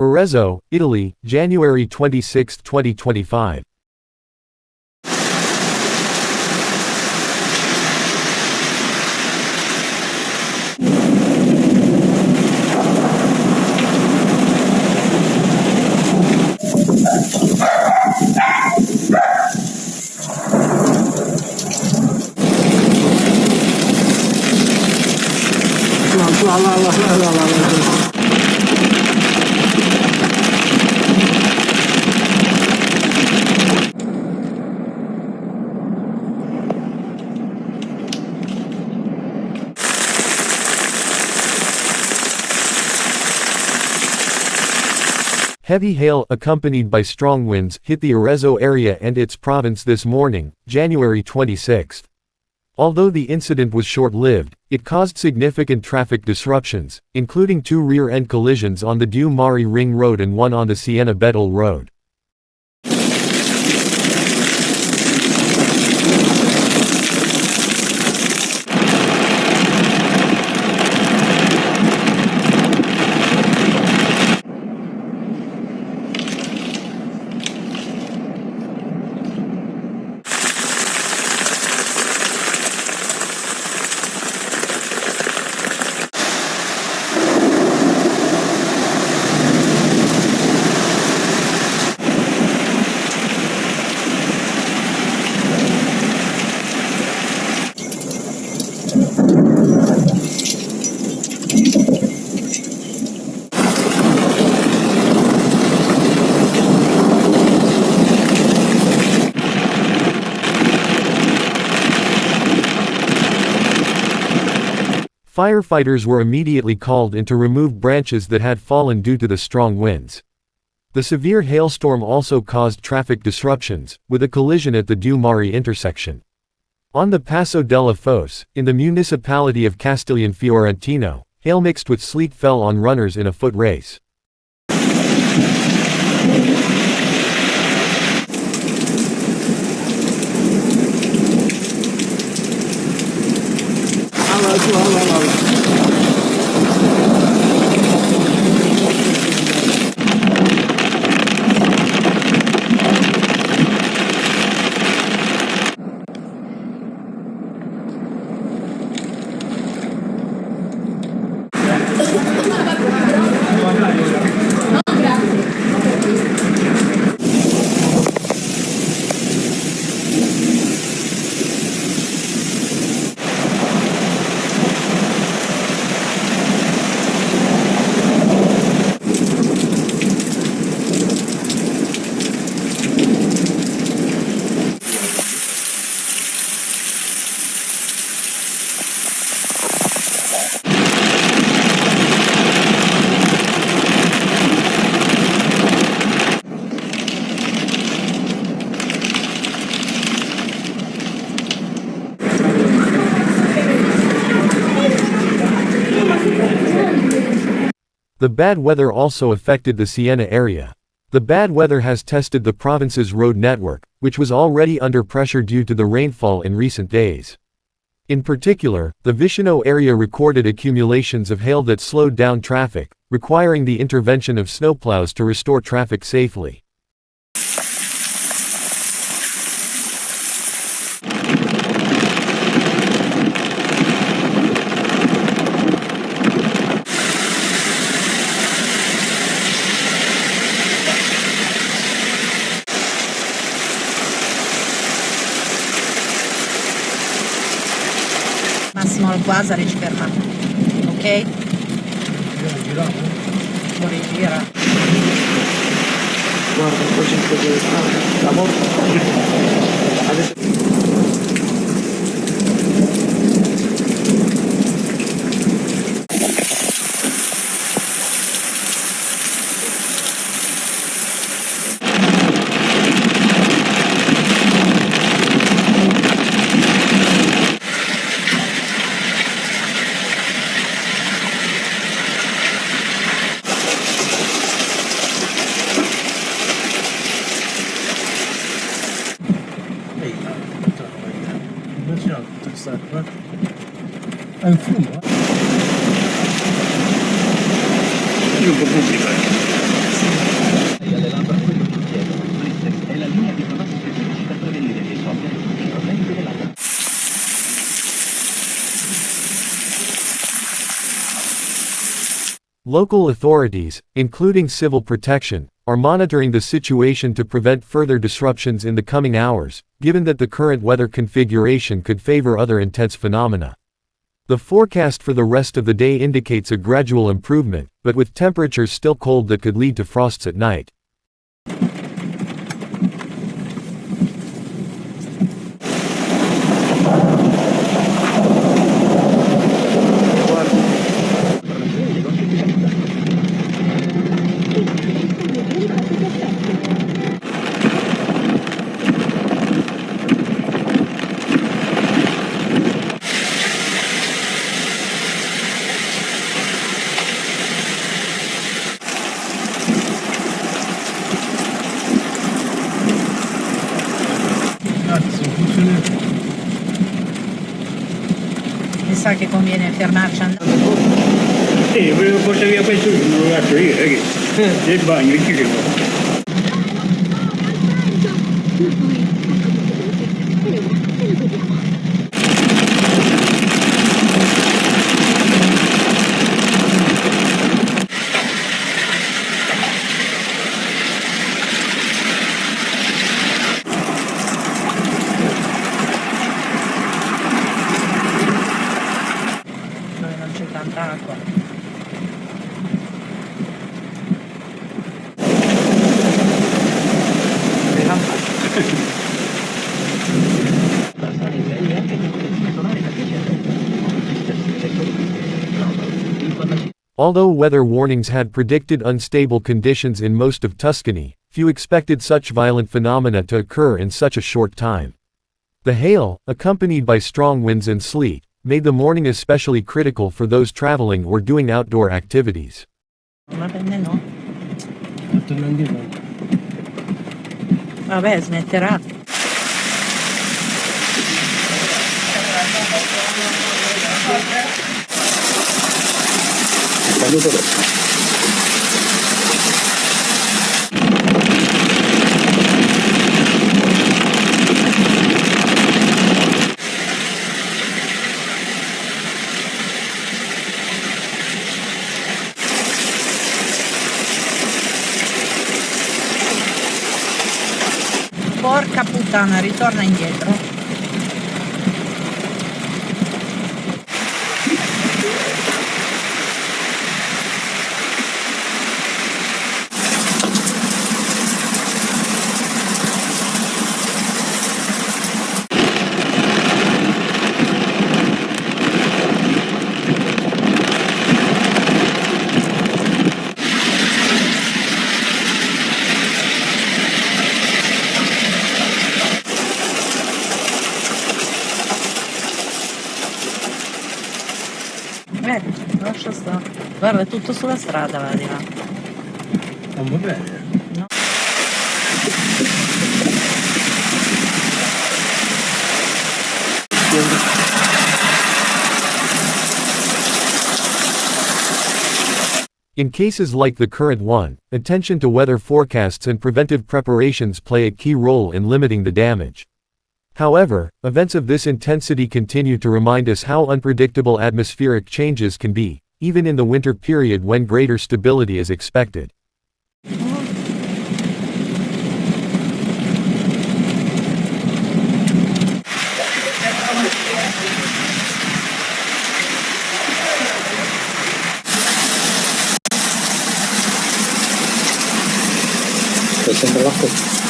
Arezzo, Italy, January 26, 2025. Heavy hail, accompanied by strong winds, hit the Arezzo area and its province this morning, January 26. Although the incident was short-lived, it caused significant traffic disruptions, including 2 rear-end collisions on the Due Mari Ring Road and 1 on the Siena-Bettolle road. Firefighters were immediately called in to remove branches that had fallen due to the strong winds. The severe hailstorm also caused traffic disruptions, with a collision at the Due Mari intersection. On the Passo della Fosse, in the municipality of Castiglione Fiorentino, hail mixed with sleet fell on runners in a foot race. The bad weather also affected the Siena area. The bad weather has tested the province's road network, which was already under pressure due to the rainfall in recent days. In particular, the Vicino area recorded accumulations of hail that slowed down traffic, requiring the intervention of snowplows to restore traffic safely. Massimo al Guasari ci ferma, ok? Non rigira. Guarda, poi c'è la moto. Adesso... È un fiume? Io un po' pubblico. Local authorities, including civil protection, are monitoring the situation to prevent further disruptions in the coming hours, given that the current weather configuration could favor other intense phenomena. The forecast for the rest of the day indicates a gradual improvement, but with temperatures still cold that could lead to frosts at night. Mi sa che conviene fermarci andare. Sì, volevo portare via questo, non lo lascio io, che il bagno, il chiudo. Dove non c'è tanta acqua. Although weather warnings had predicted unstable conditions in most of Tuscany, few expected such violent phenomena to occur in such a short time. The hail, accompanied by strong winds and sleet, made the morning especially critical for those traveling or doing outdoor activities. Ma prende no? Torno indietro. Vabbè, smetterà. Porca puttana, ritorna indietro. Lascia stare. Guarda, è tutto sulla strada, va di là. Non va bene. No. In cases like the current one, attention to weather forecasts and preventive preparations play a key role in limiting the damage. However, events of this intensity continue to remind us how unpredictable atmospheric changes can be, even in the winter period when greater stability is expected. C'è sempre l'acqua.